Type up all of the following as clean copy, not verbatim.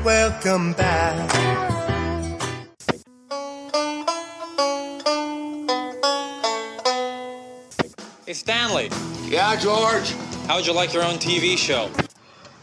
Welcome back. Hey, Stanley, Yeah, George? how'd you like your own TV show?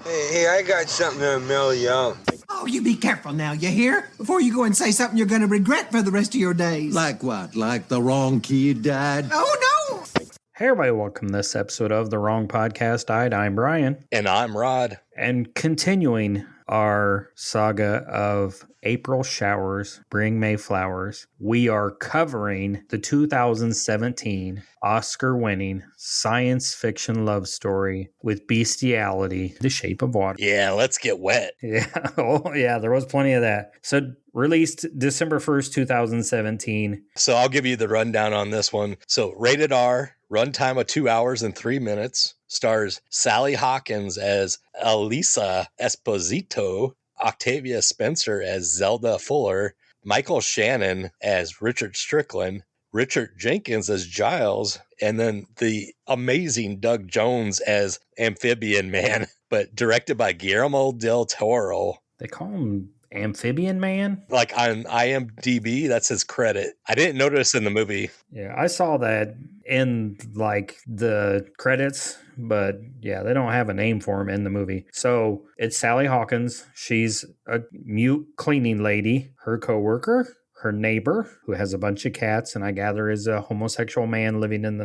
Hey, I got something to mail you out. Oh, you be careful now, you hear? Before you go and say something you're gonna regret for the rest of your days. Like what? Like the wrong kid died? Oh, no! Hey everybody, welcome to this episode of The Wrong Podcast Died. I'm Brian. And I'm Rod. And continuing our saga of April showers bring May flowers, we are covering the 2017 Oscar-winning science fiction love story with bestiality, The Shape of Water. Yeah, let's get wet. Yeah, oh yeah, there was plenty of that. So released December 1st, 2017. So I'll give you the rundown on this one. So rated R, runtime of 2 hours and 3 minutes, stars Sally Hawkins as Elisa Esposito, Octavia Spencer as Zelda Fuller, Michael Shannon as Richard Strickland, Richard Jenkins as Giles, and then the amazing Doug Jones as Amphibian Man, but directed by Guillermo del Toro. They call him Amphibian Man? Like on IMDb, that's his credit. I didn't notice in the movie. Yeah, I saw that in like the credits, but yeah, they don't have a name for him in the movie. So it's Sally Hawkins. She's a mute cleaning lady. Her coworker, her neighbor, who has a bunch of cats, and I gather is a homosexual man living in the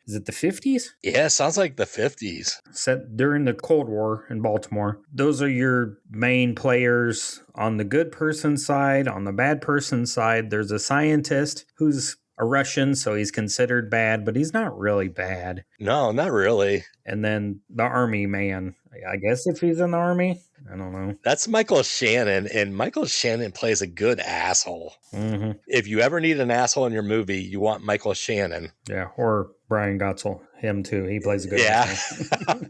is it the 50s? Yeah, sounds like the 50s. Set during the Cold War in Baltimore. Those are your main players on the good person side. On the bad person side, there's a scientist who's a Russian, so he's considered bad, but he's not really bad. No, not really. And then the army man. I guess if he's in the army, I don't know. That's Michael Shannon, and Michael Shannon plays a good asshole. Mm-hmm. If you ever need an asshole in your movie, you want Michael Shannon. Yeah, or Brian Gotzel. Him too. He plays a good asshole.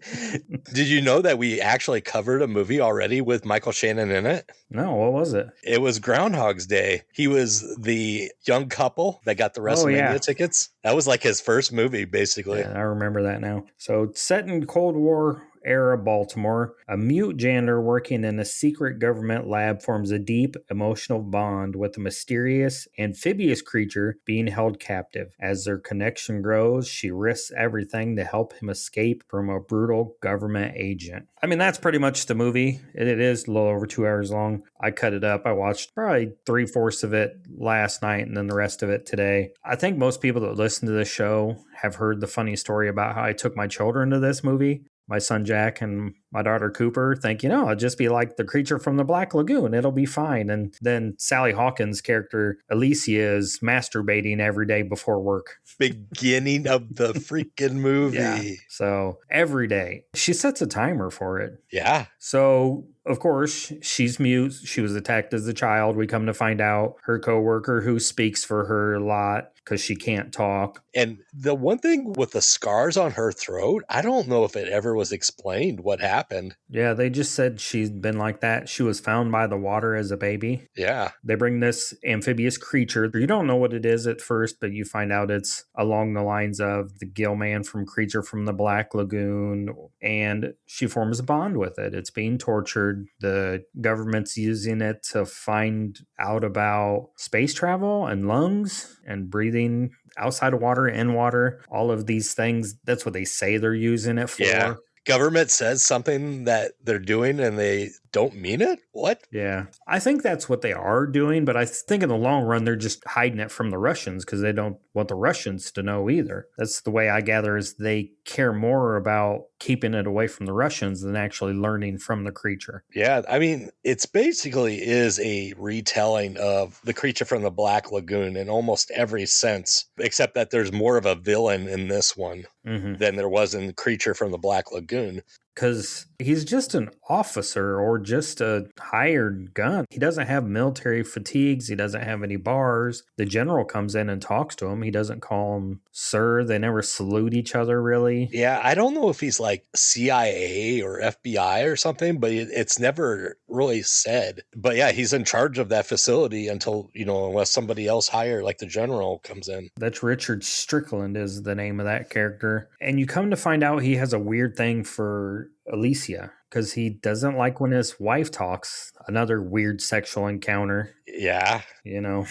Did you know that we actually covered a movie already with Michael Shannon in it? No, what was it? It was Groundhog's Day. He was the young couple that got the WrestleMania tickets. That was like his first movie, basically. Yeah, I remember that now. So set in Cold War era Baltimore, a mute janitor working in a secret government lab forms a deep emotional bond with a mysterious amphibious creature being held captive. As their connection grows, she risks everything to help him escape from a brutal government agent. I mean, that's pretty much the movie. It is a little over 2 hours long. I cut it up. I watched probably 3/4 of it last night and then the rest of it today. I think most people that listen to this show have heard the funny story about how I took my children to this movie. My son Jack and my daughter Cooper think, it'll just be like the creature from the Black Lagoon. It'll be fine. And then Sally Hawkins' character, Alicia, is masturbating every day before work. Beginning of the freaking movie. Yeah. So every day. She sets a timer for it. Yeah. So, of course, she's mute. She was attacked as a child. We come to find out her coworker who speaks for her a lot because she can't talk. And the one thing with the scars on her throat, I don't know if it ever was explained what happened. Yeah, they just said she's been like that. She was found by the water as a baby. Yeah. They bring this amphibious creature. You don't know what it is at first, but you find out it's along the lines of the gill man from Creature from the Black Lagoon. And she forms a bond with it. It's being tortured. The government's using it to find out about space travel and lungs and breathing outside of water, in water, all of these things. That's what they say they're using it for. Yeah. Government says something that they're doing and they don't mean it? What? Yeah. I think that's what they are doing, but I think in the long run, they're just hiding it from the Russians because they don't want the Russians to know either. That's the way I gather is they care more about keeping it away from the Russians than actually learning from the creature. Yeah. I mean, it's basically is a retelling of the Creature from the Black Lagoon in almost every sense, except that there's more of a villain in this one than there was in Creature from the Black Lagoon. Because he's just an officer or just a hired gun. He doesn't have military fatigues. He doesn't have any bars. The general comes in and talks to him. He doesn't call him sir. They never salute each other, really. Yeah, I don't know if he's like CIA or FBI or something, but it's never really said. But yeah, he's in charge of that facility until, unless somebody else hired, like the general comes in. That's Richard Strickland is the name of that character. And you come to find out he has a weird thing for Alicia. because he doesn't like when his wife talks. Another weird sexual encounter, Yeah, you know.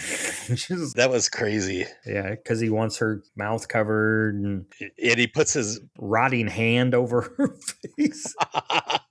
Just, that was crazy. yeah, because he wants her mouth covered and And he puts his rotting hand over her face.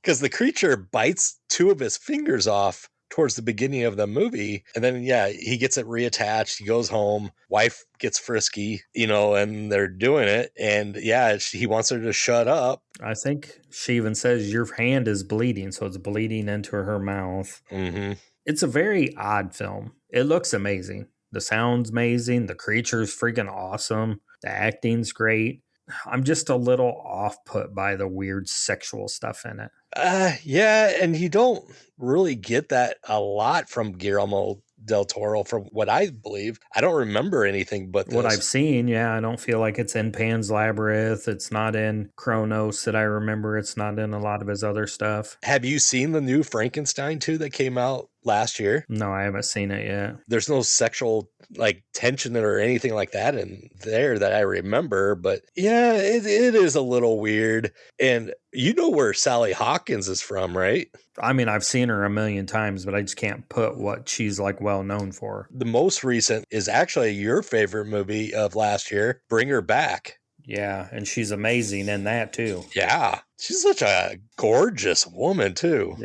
because the creature bites two of his fingers off towards the beginning of the movie. And then, yeah, he gets it reattached. He goes home. Wife gets frisky, and they're doing it. And yeah, he wants her to shut up. I think she even says your hand is bleeding. So it's bleeding into her mouth. Mm-hmm. It's a very odd film. It looks amazing. The sound's amazing. The creature's freaking awesome. The acting's great. I'm just a little off put by the weird sexual stuff in it. Yeah, and you don't really get that a lot from Guillermo del Toro, from what I believe. I don't remember anything but this. What I've seen, yeah, I don't feel like it's in Pan's Labyrinth. It's not in Kronos that I remember. It's not in a lot of his other stuff. Have you seen the new Frankenstein 2 that came out last year? No, I haven't seen it yet. There's no sexual tension or anything like that in there that I remember, but yeah, it is a little weird. And you know where Sally Hawkins is from, right? I mean, I've seen her a million times, but I just can't put what she's well known for. The most recent is actually your favorite movie of last year, Bring Her Back. Yeah, and she's amazing in that too. Yeah, she's such a gorgeous woman too.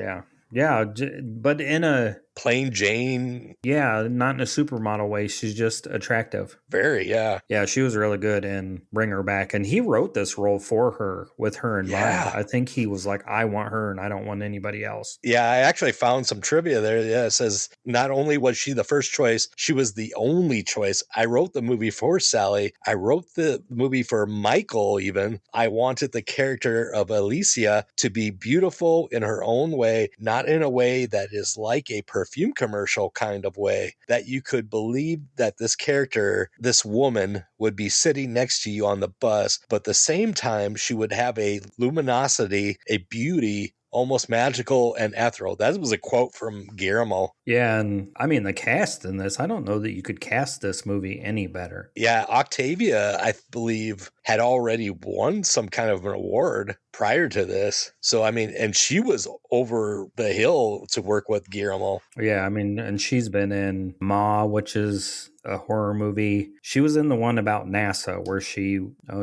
Yeah, but in a Plain Jane. Yeah, not in a supermodel way. She's just attractive. Very, yeah. Yeah, she was really good in Bring Her Back. And he wrote this role for her, with her in mind. I think he was like, I want her and I don't want anybody else. Yeah, I actually found some trivia there. Yeah, it says not only was she the first choice, she was the only choice. I wrote the movie for Sally. I wrote the movie for Michael even. I wanted the character of Alicia to be beautiful in her own way, not in a way that is like a perfume commercial kind of way, that you could believe that this character, this woman, would be sitting next to you on the bus, but at the same time she would have a luminosity, a beauty, almost magical and ethereal. That was a quote from Guillermo. Yeah, and I mean the cast in this, I don't know that you could cast this movie any better. Yeah, Octavia, I believe, had already won some kind of an award prior to this. So, I mean, and she was over the hill to work with Guillermo. Yeah, I mean, and she's been in Ma, which is a horror movie. She was in the one about NASA where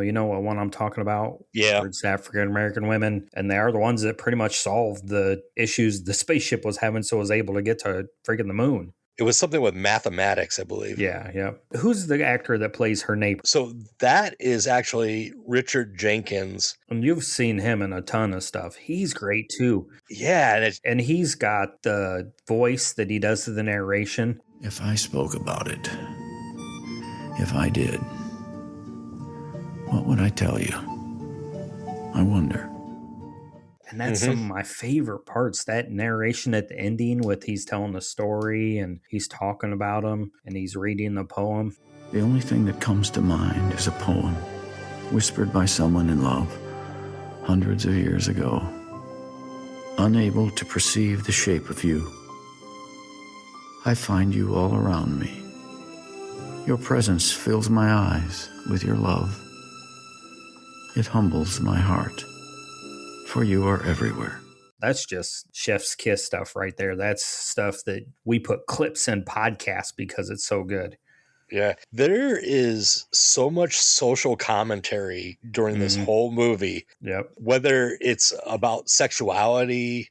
you know what one I'm talking about? Yeah. Where it's African American women, and they are the ones that pretty much solved the issues the spaceship was having, so it was able to get to freaking the moon. It was something with mathematics, I believe. Yeah. Who's the actor that plays her neighbor? So that is actually Richard Jenkins. And you've seen him in a ton of stuff. He's great too. Yeah. And he's got the voice that he does to the narration. If I spoke about it, if I did, what would I tell you? I wonder. And that's some of my favorite parts, that narration at the ending with he's telling the story and he's talking about him and he's reading the poem. The only thing that comes to mind is a poem whispered by someone in love hundreds of years ago, unable to perceive the shape of you. I find you all around me. Your presence fills my eyes with your love. It humbles my heart, for you are everywhere. That's just chef's kiss stuff right there. That's stuff that we put clips in podcasts because it's so good. Yeah. There is so much social commentary during this whole movie. Yep. Whether it's about sexuality,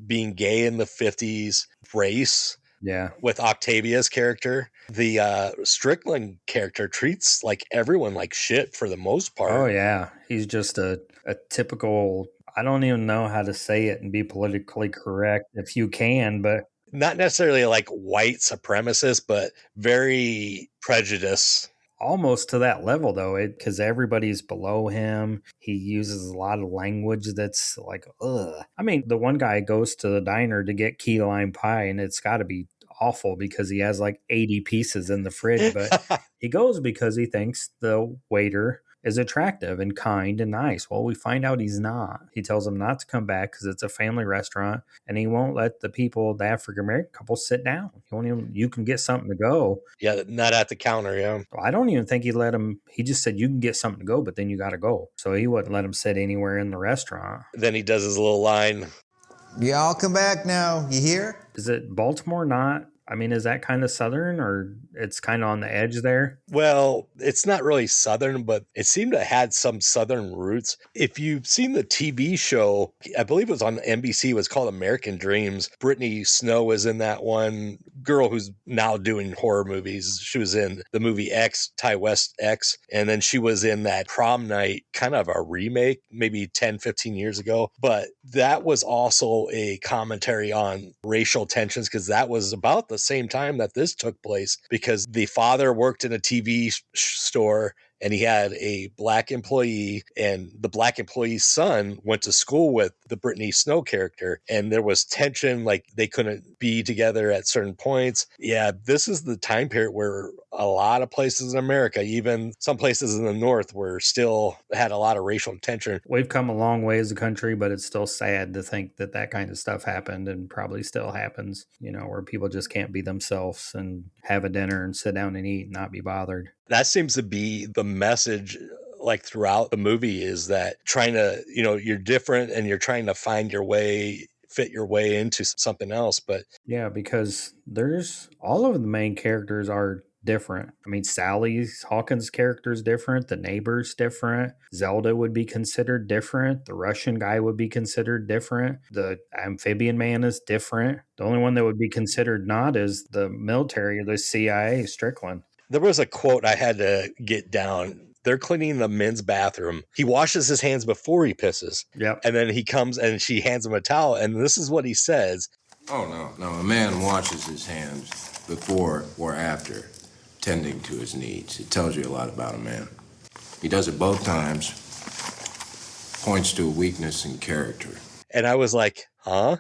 being gay in the 50s, race. Yeah. With Octavia's character, the Strickland character treats everyone like shit for the most part. Oh, yeah. He's just a typical, I don't even know how to say it and be politically correct if you can, but. Not necessarily like white supremacist, but very prejudiced. Almost to that level, though, because everybody's below him. He uses a lot of language that's like, ugh. I mean, the one guy goes to the diner to get key lime pie, and it's got to be awful because he has 80 pieces in the fridge. But he goes because he thinks the waiter is attractive and kind and nice. Well, we find out he's not. He tells him not to come back because it's a family restaurant, and he won't let the African-American couple sit down. He won't even, you can get something to go. Yeah, not at the counter, yeah. I don't even think he let him, he just said, you can get something to go, but then you got to go. So he wouldn't let him sit anywhere in the restaurant. Then he does his little line, Y'all come back now. You hear? Is it Baltimore not? I mean, is that kind of southern or it's kind of on the edge there? Well, it's not really southern, but it seemed to had some southern roots. If you've seen the TV show, I believe it was on NBC, it was called American Dreams. Brittany Snow was in that one. Girl who's now doing horror movies. She was in the movie X, Ty West X, and then she was in that Prom Night, kind of a remake, maybe 10, 15 years ago. But that was also a commentary on racial tensions because that was about the same time that this took place, because the father worked in a TV store and he had a black employee, and the black employee's son went to school with the Brittany Snow character, and there was tension, like they couldn't be together at certain points. Yeah, this is the time period where a lot of places in America, even some places in the North, were still had a lot of racial tension. We've come a long way as a country, but it's still sad to think that that kind of stuff happened and probably still happens, where people just can't be themselves and have a dinner and sit down and eat and not be bothered. That seems to be the message, like throughout the movie, is that trying to, you're different and you're trying to find your way, fit your way into something else. But yeah, because there's all of the main characters are different. I mean, Sally Hawkins' character is different. The neighbor's different. Zelda would be considered different. The Russian guy would be considered different. The amphibian man is different. The only one that would be considered not is the military or the CIA, Strickland. There was a quote I had to get down. They're cleaning the men's bathroom. He washes his hands before he pisses. Yep. And then he comes and she hands him a towel. And this is what he says. Oh, no. A man washes his hands before or after tending to his needs. It tells you a lot about a man. He does it both times. Points to a weakness in character. And I was like, huh?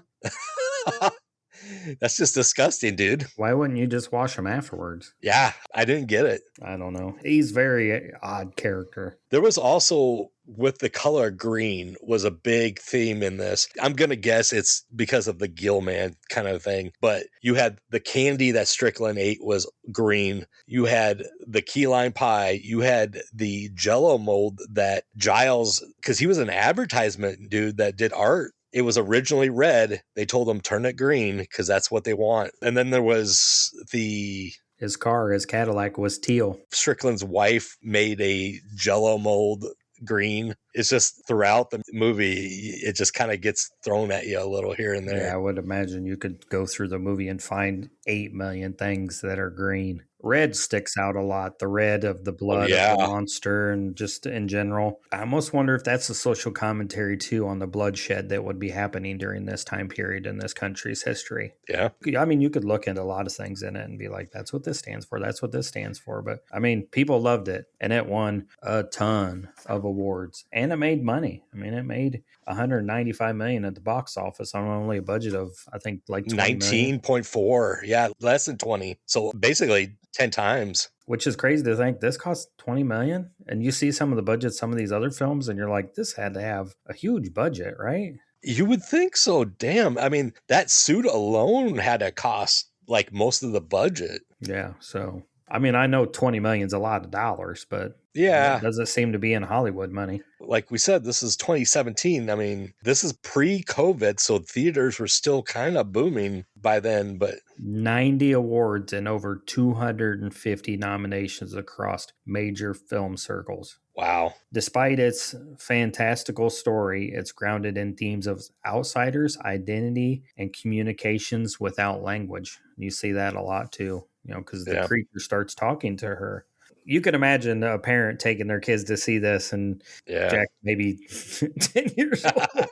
That's just disgusting, dude. Why wouldn't you just wash him afterwards? Yeah, I didn't get it. I don't know. He's very odd character. There was also, with the color green, was a big theme in this. I'm going to guess it's because of the Gilman kind of thing. But you had the candy that Strickland ate was green. You had the key lime pie. You had the Jell-O mold that Giles, because he was an advertisement dude that did art. It was originally red. They told him turn it green because that's what they want. And then there was his car, his Cadillac was teal. Strickland's wife made a Jell-O mold green. It's just throughout the movie, it just kind of gets thrown at you a little here and there. Yeah, I would imagine you could go through the movie and find 8 million things that are green. Red sticks out a lot. The red of the blood of the monster and just in general. I almost wonder if that's a social commentary too on the bloodshed that would be happening during this time period in this country's history. Yeah. I mean, you could look into a lot of things in it and be like, that's what this stands for. That's what this stands for. But I mean, people loved it and it won a ton of awards and it made money. I mean, it made $195 million at the box office on only a budget of, I think, like 19.4. Yeah, less than 20. So basically 10 times. Which is crazy to think this cost $20 million. And you see some of the budgets, some of these other films, and you're like, this had to have a huge budget, right? You would think so. Damn. I mean, that suit alone had to cost like most of the budget. Yeah. So, I mean, I know 20 million is a lot of dollars, but yeah, it doesn't seem to be in Hollywood money. Like we said, this is 2017. I mean, this is pre-COVID, so theaters were still kind of booming by then, but 90 awards and over 250 nominations across major film circles. Wow. Despite its fantastical story, it's grounded in themes of outsiders, identity, and communications without language. You see that a lot too, because the creature starts talking to her. You can imagine a parent taking their kids to see this and Jack maybe 10 years old.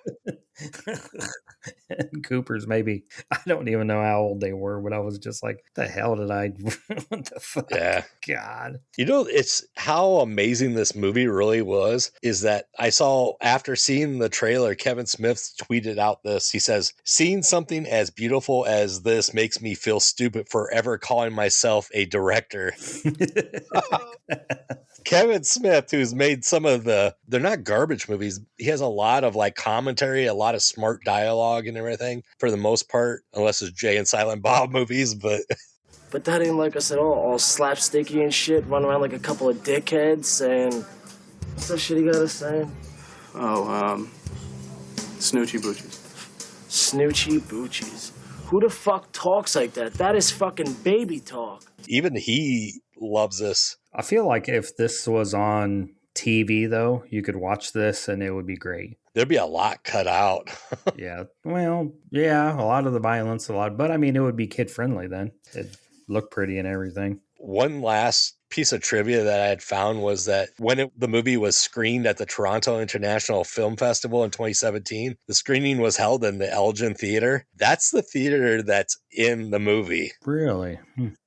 And Cooper's maybe, I don't even know how old they were, but I was just like, what the hell did I, what the fuck? Yeah. God. It's how amazing this movie really was, is that I saw after seeing the trailer, Kevin Smith tweeted out this. He says, seeing something as beautiful as this makes me feel stupid for ever calling myself a director. Kevin Smith, who's made some of they're not garbage movies. He has a lot of like commentary, a lot of smart dialogue and everything for the most part, unless it's Jay and Silent Bob movies, but that ain't like us at all slapsticky and shit, run around like a couple of dickheads saying, what's that shit he got us saying? Oh, snoochie boochies. Snoochie Boochies. Who the fuck talks like that? That is fucking baby talk. Even he loves this. I feel like if this was on TV, though, you could watch this and it would be great. There'd be a lot cut out. Yeah. Well, yeah, a lot of the violence, but I mean, it would be kid friendly then. It'd look pretty and everything. One last piece of trivia that I had found was that when the movie was screened at the Toronto International Film Festival in 2017, the screening was held in the Elgin Theater. That's the theater that's in the movie. Really?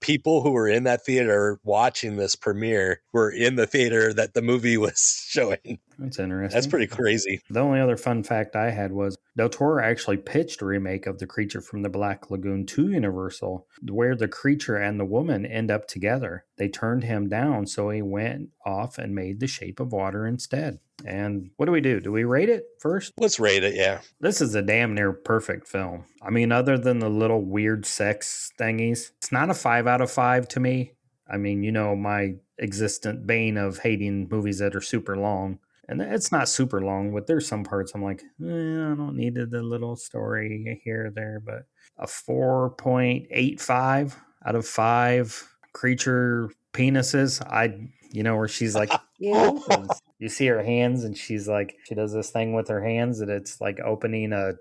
People who were in that theater watching this premiere were in the theater that the movie was showing. That's interesting. That's pretty crazy. The only other fun fact I had was Del Toro actually pitched a remake of The Creature from the Black Lagoon to Universal, where the creature and the woman end up together. They turned him down, so he went off and made The Shape of Water instead. And what do? Do we rate it first? Let's rate it, yeah. This is a damn near perfect film. I mean, other than the little weird sex thingies, it's not a 5 out of 5 to me. I mean, you know, my existent bane of hating movies that are super long. And it's not super long, but there's some parts I'm like, I don't need the little story here or there. But a 4.85 out of 5 creature penises. Where she's like, you see her hands and she's like, she does this thing with her hands and it's like opening a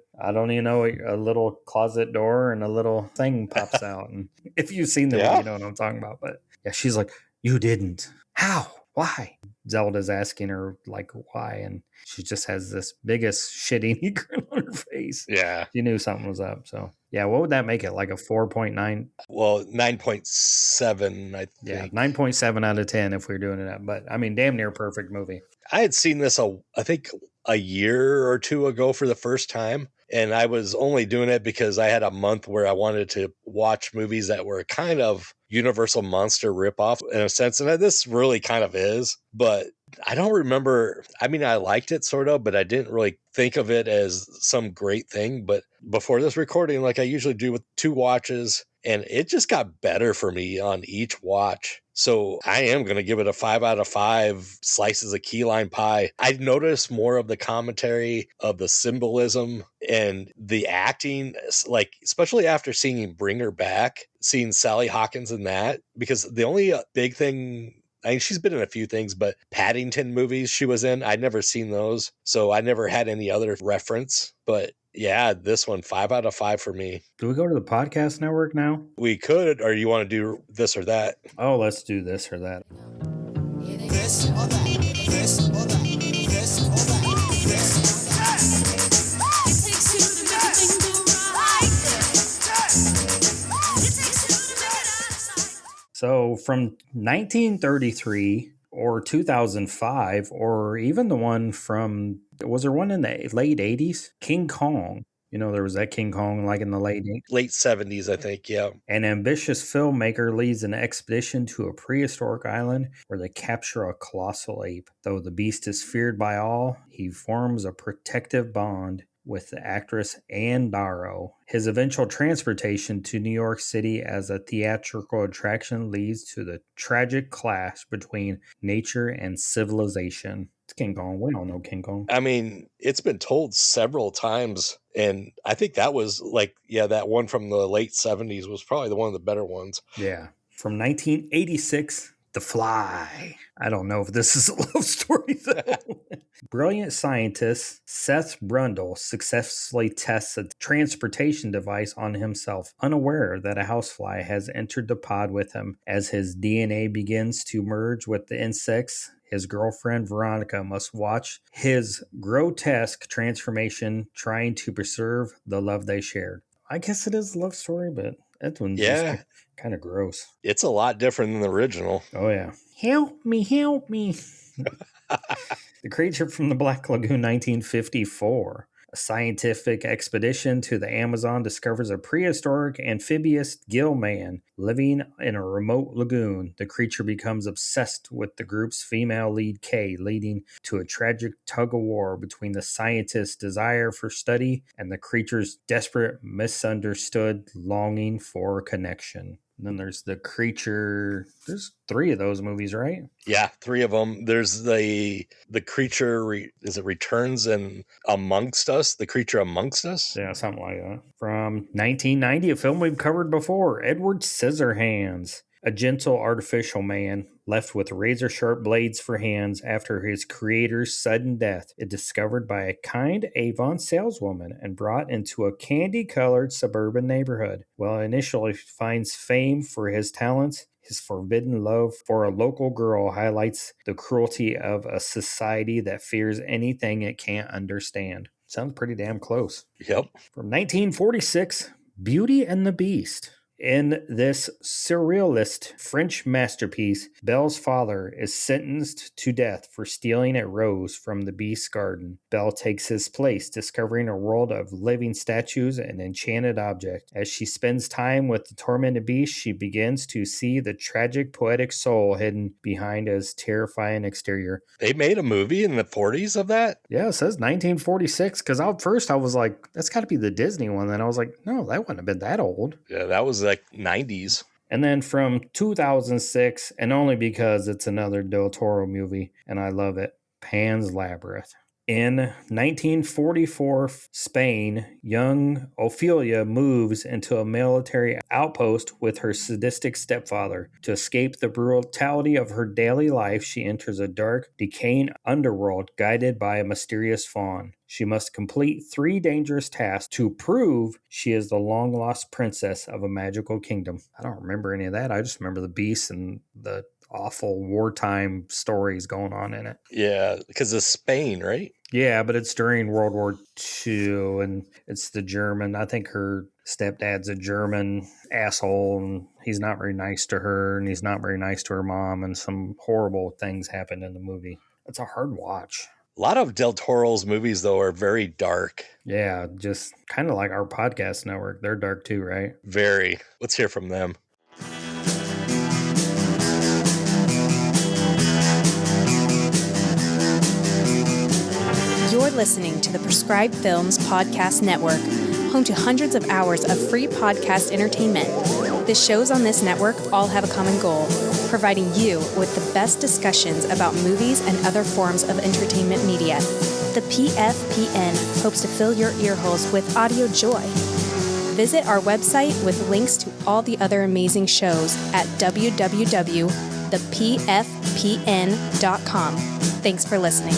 little closet door and a little thing pops out. And if you've seen the movie, you know what I'm talking about. But yeah, she's like, you didn't. How? Why? Zelda's asking her, like, why? And she just has this biggest shitty grin on her face. Yeah. She knew something was up. So, yeah, what would that make it? Like a 4.9? Well, 9.7, I think. Yeah, 9.7 out of 10 if we're doing it up. But, I mean, damn near perfect movie. I had seen this, I think, a year or two ago for the first time. And I was only doing it because I had a month where I wanted to watch movies that were kind of Universal Monster ripoff in a sense. And this really kind of is. But I don't remember. I mean, I liked it sort of, but I didn't really think of it as some great thing. But before this recording, like I usually do with 2 watches, and it just got better for me on each watch. So I am going to give it a 5 out of 5 slices of key lime pie. I noticed more of the commentary of the symbolism and the acting, like especially after seeing Bring Her Back, seeing Sally Hawkins in that, because the only big thing, I mean, she's been in a few things, but Paddington movies she was in, I'd never seen those. So I never had any other reference. But yeah, this one, 5 out of 5 for me. Do we go to the podcast network now? We could, or you want to do this or that? Oh, let's do this or that. This or that. This or that. This or that. This or that. It takes two to make a thing go right. It takes two to make it out of sight. So from 1933 or 2005, or even the one from, was there one in the late 80s? King Kong. You know, there was that King Kong like in the late 70s, I think, yeah. An ambitious filmmaker leads an expedition to a prehistoric island where they capture a colossal ape. Though the beast is feared by all, he forms a protective bond with the actress Ann Darrow. His eventual transportation to New York City as a theatrical attraction leads to the tragic clash between nature and civilization. It's King Kong. We all know King Kong. I mean, it's been told several times, and I think that was like, yeah, that one from the late 70s was probably one of the better ones. Yeah. From 1986, The Fly. I don't know if this is a love story, though. Brilliant scientist Seth Brundle successfully tests a transportation device on himself, unaware that a housefly has entered the pod with him. As his DNA begins to merge with the insects, his girlfriend Veronica must watch his grotesque transformation, trying to preserve the love they shared. I guess it is a love story, but that one's just kind of gross. It's a lot different than the original. Oh, yeah. Help me, help me. The Creature from the Black Lagoon, 1954. A scientific expedition to the Amazon discovers a prehistoric amphibious gill man living in a remote lagoon. The creature becomes obsessed with the group's female lead, Kay, leading to a tragic tug-of-war between the scientist's desire for study and the creature's desperate, misunderstood longing for connection. And then there's The Creature. There's 3 of those movies, right? Yeah, 3 of them. There's the creature, is it Returns and Amongst Us? The Creature Amongst Us? Yeah, something like that. From 1990, a film we've covered before, Edward Scissorhands. A gentle artificial man left with razor-sharp blades for hands after his creator's sudden death is discovered by a kind Avon saleswoman and brought into a candy-colored suburban neighborhood. While initially finds fame for his talents, his forbidden love for a local girl highlights the cruelty of a society that fears anything it can't understand. Sounds pretty damn close. Yep. From 1946, Beauty and the Beast. In this surrealist French masterpiece, Belle's father is sentenced to death for stealing a rose from the beast's garden. Belle takes his place, discovering a world of living statues and enchanted objects. As she spends time with the tormented beast, she begins to see the tragic, poetic soul hidden behind his terrifying exterior. They made a movie in the 40s of that? Yeah, it says 1946, because at first I was like, that's got to be the Disney one. Then I was like, no, that wouldn't have been that old. Yeah, that was like 90s. And then from 2006, and only because it's another Del Toro movie, and I love it, Pan's Labyrinth. In 1944 Spain, young Ophelia moves into a military outpost with her sadistic stepfather. To escape the brutality of her daily life, she enters a dark, decaying underworld guided by a mysterious faun. She must complete 3 dangerous tasks to prove she is the long-lost princess of a magical kingdom. I don't remember any of that. I just remember the beasts and the awful wartime stories going on in it. Yeah, because it's Spain, right? Yeah, but it's during World War II, and it's the German. I think her stepdad's a German asshole, and he's not very nice to her, and he's not very nice to her mom, and some horrible things happen in the movie. It's a hard watch. A lot of Del Toro's movies, though, are very dark. Yeah, just kind of like our podcast network. They're dark too, right? Very. Let's hear from them. You're listening to the Prescribed Films Podcast Network, home to hundreds of hours of free podcast entertainment. The shows on this network all have a common goal, providing you with the best discussions about movies and other forms of entertainment media. The PFPN hopes to fill your earholes with audio joy. Visit our website with links to all the other amazing shows at www.thepfpn.com. Thanks for listening.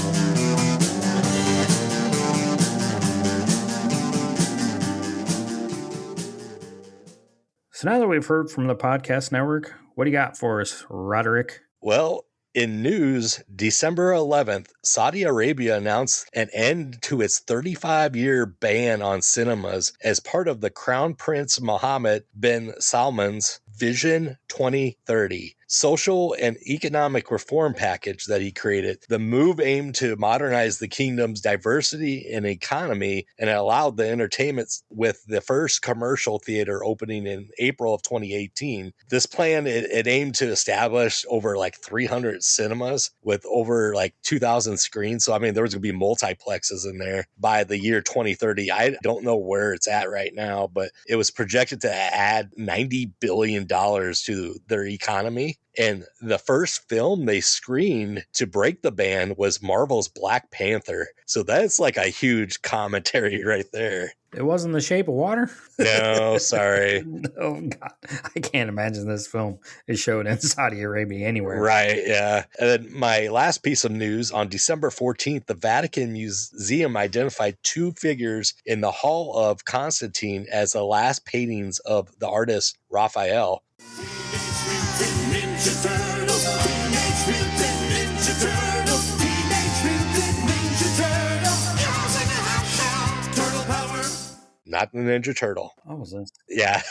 So now that we've heard from the podcast network, what do you got for us, Roderick? Well, in news, December 11th, Saudi Arabia announced an end to its 35-year ban on cinemas as part of the Crown Prince Mohammed bin Salman's Vision 2030 social and economic reform package that he created. The move aimed to modernize the kingdom's diversity and economy, and it allowed the entertainment with the first commercial theater opening in April of 2018. This plan, it aimed to establish over like 300 cinemas with over like 2,000 screens. So, I mean, there was going to be multiplexes in there by the year 2030. I don't know where it's at right now, but it was projected to add $90 billion to their economy. And the first film they screened to break the ban was Marvel's Black Panther. So that's like a huge commentary right there. It wasn't The Shape of Water? No, sorry. Oh, God. I can't imagine this film is showed in Saudi Arabia anywhere. Right, yeah. And then my last piece of news, on December 14th, the Vatican Museum identified 2 figures in the Hall of Constantine as the last paintings of the artist Raphael. Not the Ninja Turtle. What was this? Yeah.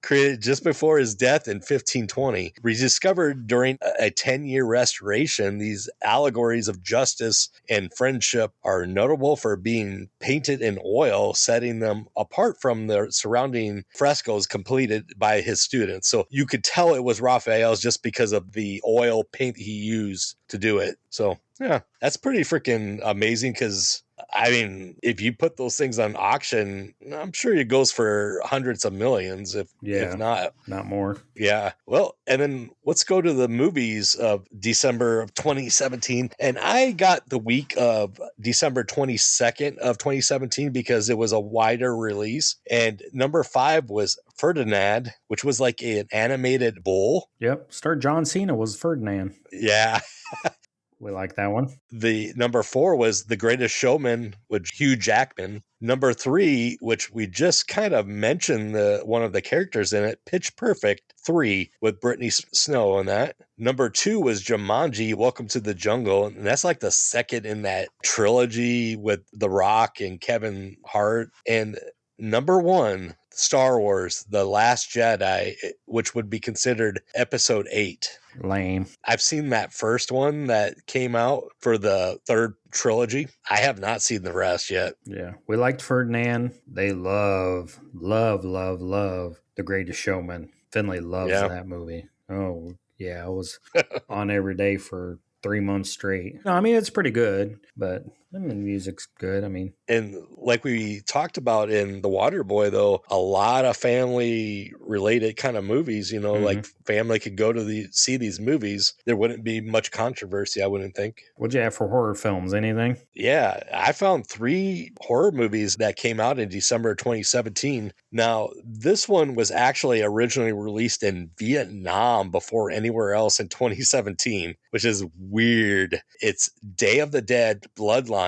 Created just before his death in 1520. Rediscovered during a 10-year restoration, these allegories of justice and friendship are notable for being painted in oil, setting them apart from the surrounding frescoes completed by his students. So you could tell it was Raphael's just because of the oil paint he used to do it. So Yeah, that's pretty freaking amazing because, I mean, if you put those things on auction, I'm sure it goes for hundreds of millions, if not more. Yeah. Well, and then let's go to the movies of December of 2017. And I got the week of December 22nd of 2017 because it was a wider release. And number 5 was Ferdinand, which was like an animated bull. Yep. Star John Cena was Ferdinand. Yeah. We like that one. The number 4 was The Greatest Showman with Hugh Jackman. Number 3, which we just kind of mentioned one of the characters in it, Pitch Perfect 3 with Brittany Snow in that. Number 2 was Jumanji, Welcome to the Jungle. And that's like the second in that trilogy with The Rock and Kevin Hart. And number 1, Star Wars, The Last Jedi, which would be considered episode 8. Lame. I've seen that first one that came out for the third trilogy. I have not seen the rest yet. Yeah. We liked Ferdinand. They love The Greatest Showman. Finley loves that movie. Oh, yeah. I was on every day for 3 months straight. No, I mean, it's pretty good, but I mean, the music's good. I mean, and like we talked about in The Waterboy, though, a lot of family related kind of movies, you know, like family could go to see these movies. There wouldn't be much controversy, I wouldn't think. What'd you have for horror films? Anything? Yeah, I found 3 horror movies that came out in December 2017. Now, this one was actually originally released in Vietnam before anywhere else in 2017, which is weird. It's Day of the Dead Bloodline.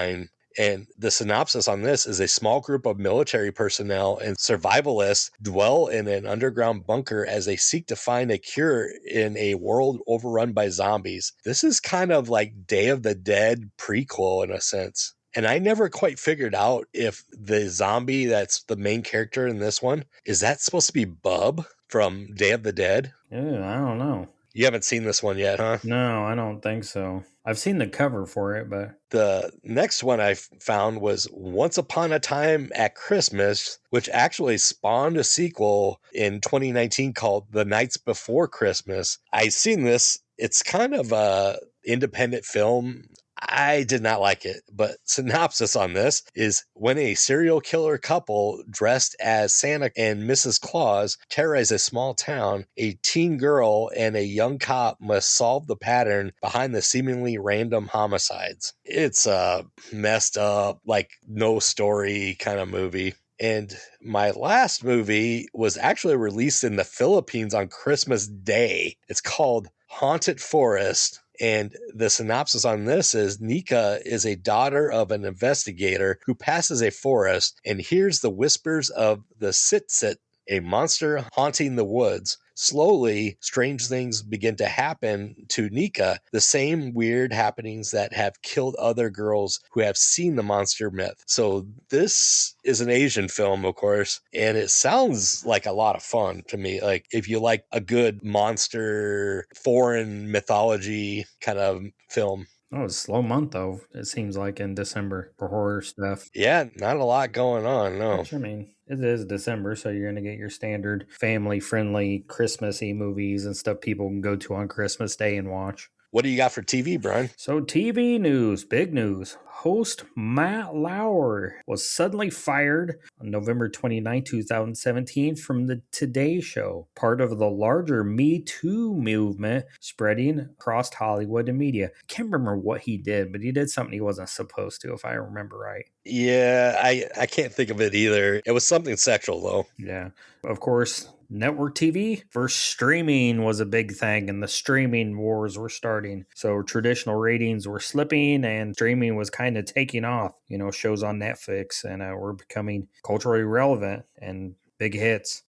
And the synopsis on this is a small group of military personnel and survivalists dwell in an underground bunker as they seek to find a cure in a world overrun by zombies. This is kind of like Day of the Dead prequel in a sense. And I never quite figured out if the zombie that's the main character in this one, is that supposed to be Bub from Day of the Dead? Yeah, I don't know. You haven't seen this one yet, huh? No, I don't think so. I've seen the cover for it, but... The next one I found was Once Upon a Time at Christmas, which actually spawned a sequel in 2019 called The Nights Before Christmas. I seen this. It's kind of a independent film. I did not like it, but synopsis on this is when a serial killer couple dressed as Santa and Mrs. Claus terrorize a small town, a teen girl and a young cop must solve the pattern behind the seemingly random homicides. It's a messed up, like no story kind of movie. And my last movie was actually released in the Philippines on Christmas Day. It's called Haunted Forest. And the synopsis on this is Nika is a daughter of an investigator who passes a forest and hears the whispers of the Sit-Sit, a monster haunting the woods. Slowly, strange things begin to happen to Nika, the same weird happenings that have killed other girls who have seen the monster myth. So this is an Asian film, of course, and it sounds like a lot of fun to me. Like if you like a good monster, foreign mythology kind of film. Oh, it's a slow month, though, it seems like in December for horror stuff. Yeah, not a lot going on, no. Which, I mean, it is December, so you're going to get your standard family-friendly Christmassy movies and stuff people can go to on Christmas Day and watch. What do you got for TV, Brian? So TV news, big news. Host Matt Lauer was suddenly fired on November 29, 2017 from the Today Show, part of the larger Me Too movement spreading across Hollywood and media. I can't remember what he did, but he did something he wasn't supposed to, if I remember right. Yeah, I can't think of it either. It was something sexual, though. Yeah. Of course, network TV versus streaming was a big thing, and the streaming wars were starting. So traditional ratings were slipping, and streaming was kind of taking off. You know, shows on Netflix, and were becoming culturally relevant and big hits.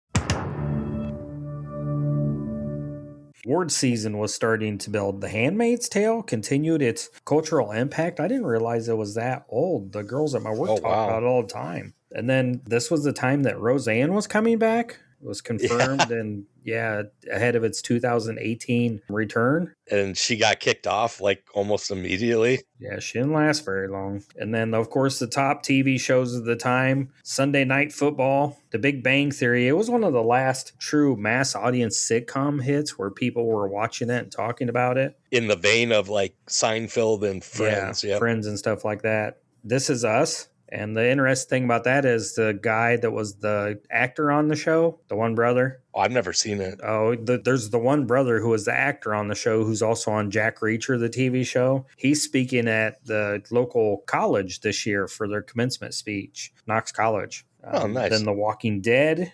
Award season was starting to build. The Handmaid's Tale continued its cultural impact. I didn't realize it was that old. The girls at my work talk about it all the time. And then this was the time that Roseanne was coming back. was confirmed, and ahead of its 2018 return. And she got kicked off like almost immediately. Yeah, she didn't last very long. And then, of course, the top TV shows of the time, Sunday Night Football, The Big Bang Theory. It was one of the last true mass audience sitcom hits where people were watching it and talking about it. In the vein of like Seinfeld and Friends. Yeah, Friends and stuff like that. This Is Us. And the interesting thing about that is the guy that was the actor on the show, the one brother. Oh, I've never seen it. Oh, there's the one brother who was the actor on the show who's also on Jack Reacher, the TV show. He's speaking at the local college this year for their commencement speech, Knox College. Oh, nice. Then The Walking Dead.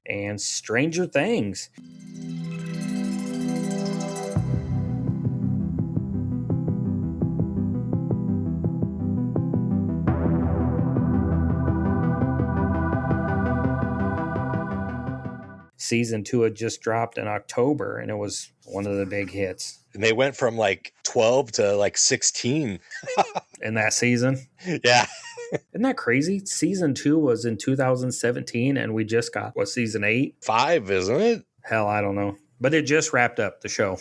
And Stranger Things. Season 2 had just dropped in October, and it was one of the big hits. And they went from like 12 to like 16 in that season. Yeah. Isn't that crazy? Season 2 was in 2017, and we just got, season 8? 5, isn't it? Hell, I don't know. But it just wrapped up the show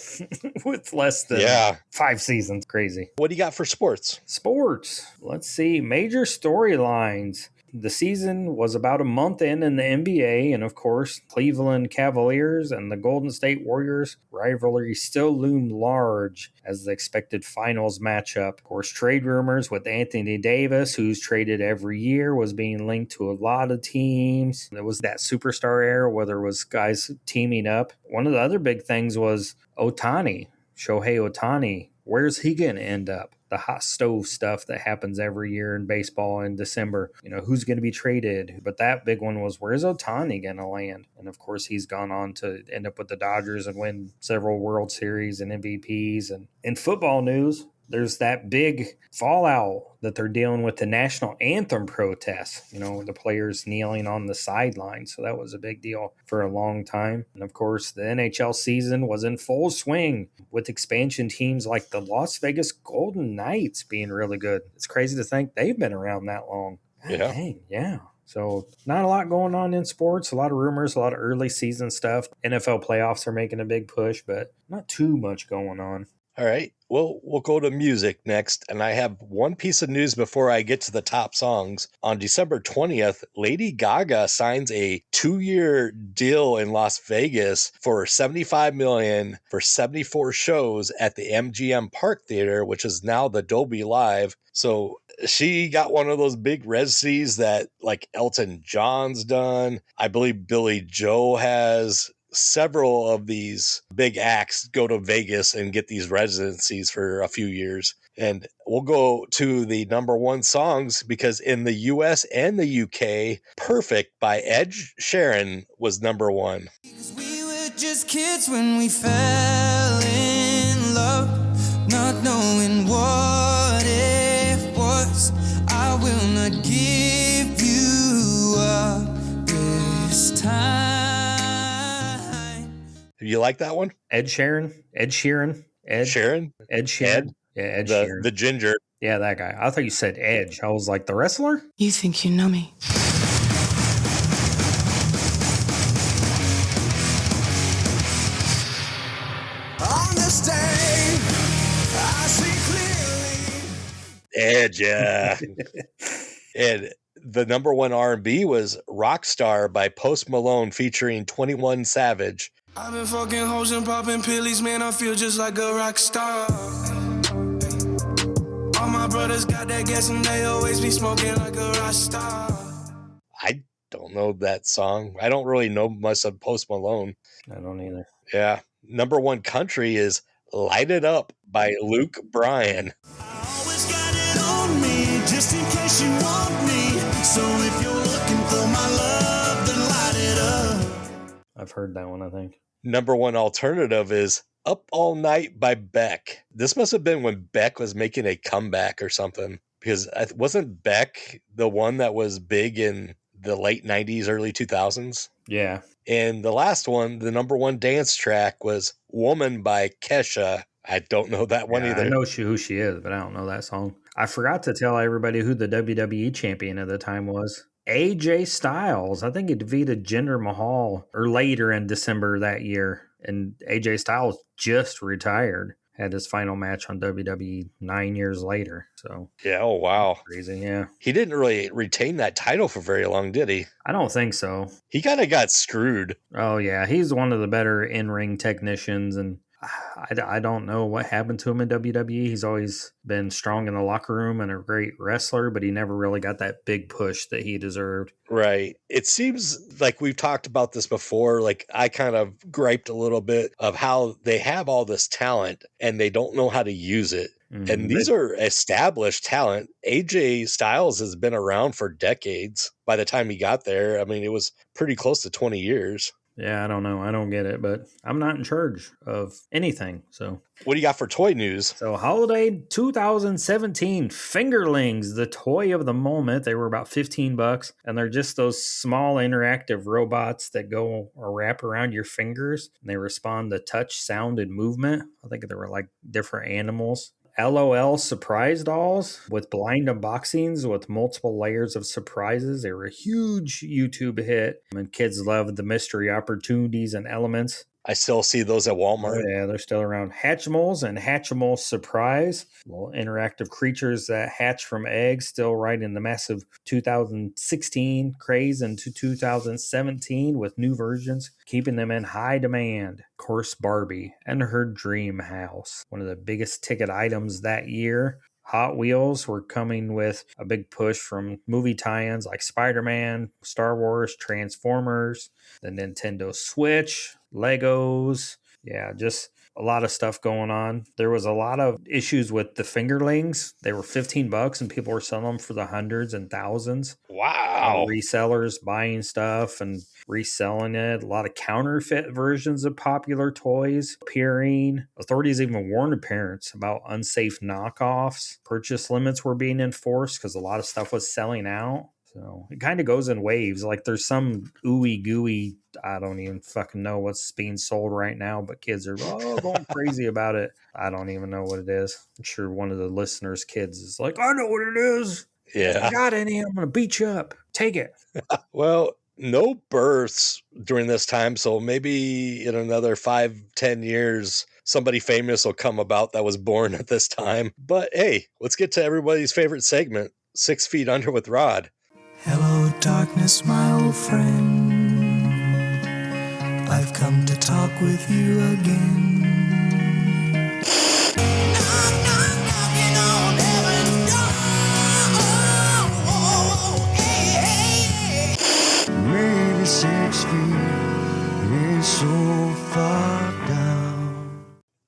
with less than 5 seasons. Crazy. What do you got for sports? Sports. Let's see. Major storylines. The season was about a month in the NBA, and of course, Cleveland Cavaliers and the Golden State Warriors rivalry still loomed large as the expected finals matchup. Of course, trade rumors with Anthony Davis, who's traded every year, was being linked to a lot of teams. It was that superstar era where there was guys teaming up. One of the other big things was Shohei Ohtani. Where's he going to end up? The hot stove stuff that happens every year in baseball in December. Who's going to be traded? But that big one was, where's Ohtani going to land? And of course, he's gone on to end up with the Dodgers and win several World Series and MVPs. And in football news, there's that big fallout that they're dealing with the national anthem protests, the players kneeling on the sideline. So that was a big deal for a long time. And of course, the NHL season was in full swing with expansion teams like the Las Vegas Golden Knights being really good. It's crazy to think they've been around that long. God dang, yeah. So not a lot going on in sports, a lot of rumors, a lot of early season stuff. NFL playoffs are making a big push, but not too much going on. All right. Well, we'll go to music next, and I have one piece of news before I get to the top songs. On December 20th, Lady Gaga signs a 2-year deal in Las Vegas for $75 million for 74 shows at the MGM Park Theater, which is now the Dolby Live. So she got one of those big residencies that like Elton John's done. I believe Billy Joe has. Several of these big acts go to Vegas and get these residencies for a few years. And we'll go to the number one songs because in the US and the UK, Perfect by Ed Sheeran was number one. We were just kids when we fell in love, not knowing what it was. I will not give you up this time. You like that one? Ed Sheeran? Sheeran? Ed Sheeran? Yeah, Ed Sheeran. The ginger. Yeah, that guy. I thought you said Edge. I was like, the wrestler? You think you know me? On this day, I see clearly. Edge, yeah. And the number one R&B was Rockstar by Post Malone featuring 21 Savage. I've been fucking hoes and popping pillies, man, I feel just like a rock star. All my brothers got that gas and they always be smoking like a rock star. I don't know that song. I don't really know much of Post Malone. I don't either. Yeah. Number one country is Light It Up by Luke Bryan. I always got it on me, just in case you want me. So if you're looking for my love, then light it up. I've heard that one, I think. Number one alternative is Up All Night by Beck. This must have been when Beck was making a comeback or something. Because wasn't Beck the one that was big in the late 90s, early 2000s? Yeah. And the last one, the number one dance track was Woman by Kesha. I don't know that one Yeah, I either. know who she is, but I don't know that song. I forgot to tell everybody who the WWE champion at the time was. AJ Styles. I think he defeated Jinder Mahal or later in December that year. And AJ Styles just retired. Had his final match on WWE 9 years later. So Yeah, oh wow. crazy, yeah. He didn't really retain that title for very long, did he? I don't think so. He kind of got screwed. Oh yeah, he's one of the better in-ring technicians, and I don't know what happened to him in WWE. He's always been strong in the locker room and a great wrestler, but he never really got that big push that he deserved. Right. It seems like we've talked about this before. Like I kind of griped a little bit of how they have all this talent and they don't know how to use it. And these are established talent. AJ Styles has been around for decades by the time he got there. I mean, it was pretty close to 20 years. Yeah, I don't know. I don't get it, but I'm not in charge of anything. So, what do you got for toy news? So, holiday 2017 Fingerlings, the toy of the moment. They were about $15, and they're just those small interactive robots that go or wrap around your fingers, and they respond to touch, sound, and movement. I think there were like different animals. LOL surprise dolls with blind unboxings with multiple layers of surprises. They were a huge YouTube hit, and kids loved the mystery opportunities and elements. I still see those at Walmart. Oh, yeah, they're still around. Hatchimals and Hatchimal Surprise. Little interactive creatures that hatch from eggs, still right in the massive 2016 craze into 2017 with new versions, keeping them in high demand. Of course, Barbie and her dream house. One of the biggest ticket items that year. Hot Wheels were coming with a big push from movie tie-ins like Spider-Man, Star Wars, Transformers, the Nintendo Switch, Legos. Yeah, just a lot of stuff going on. There was a lot of issues with the Fingerlings. They were $15 and people were selling them for the hundreds and thousands. Wow. Resellers buying stuff and reselling it. A lot of counterfeit versions of popular toys appearing. Authorities even warned parents about unsafe knockoffs. Purchase limits were being enforced because a lot of stuff was selling out. So it kind of goes in waves. Like there's some ooey gooey, I don't even fucking know what's being sold right now, but kids are going crazy about it. I don't even know what it is. I'm sure one of the listeners' kids is like, I know what it is. Yeah. I got any, I'm going to beat you up. Take it. Well, no births during this time, so maybe in another 5-10 years, somebody famous will come about that was born at this time. But hey, let's get to everybody's favorite segment, 6 Feet Under with Rod. Hello, darkness, my old friend. I've come to talk with you again. Knocking on heaven's door. Maybe 6 feet is so far down.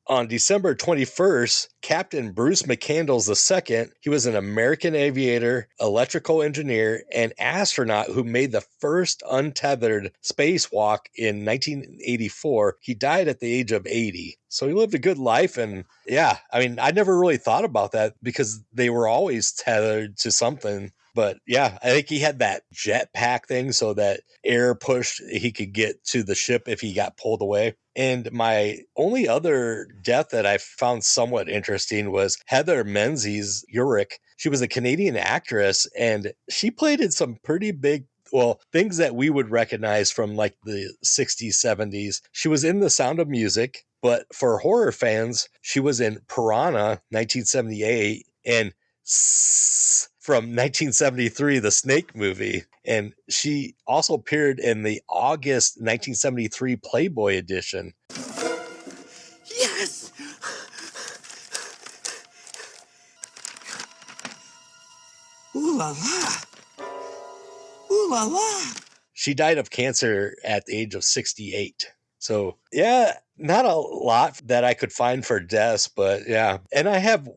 On December 21st, Captain Bruce McCandles II, he was an American aviator, electrical engineer, and astronaut who made the first untethered spacewalk in 1984. He died at the age of 80. So he lived a good life. And yeah, I mean, I never really thought about that because they were always tethered to something. But yeah, I think he had that jetpack thing so that air push, he could get to the ship if he got pulled away. And my only other death that I found somewhat interesting was Heather Menzies Urich. She was a Canadian actress and she played in some pretty big, well, things that we would recognize from like the 60s, 70s. She was in The Sound of Music, but for horror fans, she was in Piranha 1978 and from 1973, the Snake movie. And she also appeared in the August 1973 Playboy edition. Yes! Ooh la la! Ooh la la! She died of cancer at the age of 68. So, yeah, not a lot that I could find for deaths, but yeah. And I have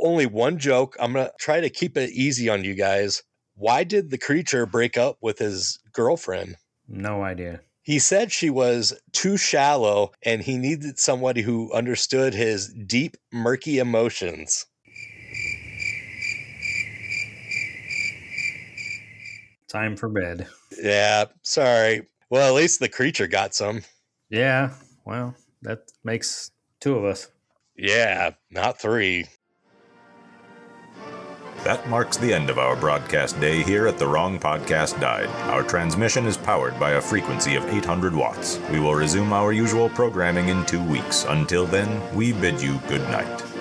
only one joke. I'm going to try to keep it easy on you guys. Why did the creature break up with his girlfriend? No idea. He said she was too shallow and he needed somebody who understood his deep, murky emotions. Time for bed. Yeah, sorry. Well, at least the creature got some. Yeah, well, that makes two of us. Yeah, not 3. That marks the end of our broadcast day here at The Wrong Podcast Died. Our transmission is powered by a frequency of 800 watts. We will resume our usual programming in 2 weeks. Until then, we bid you good night.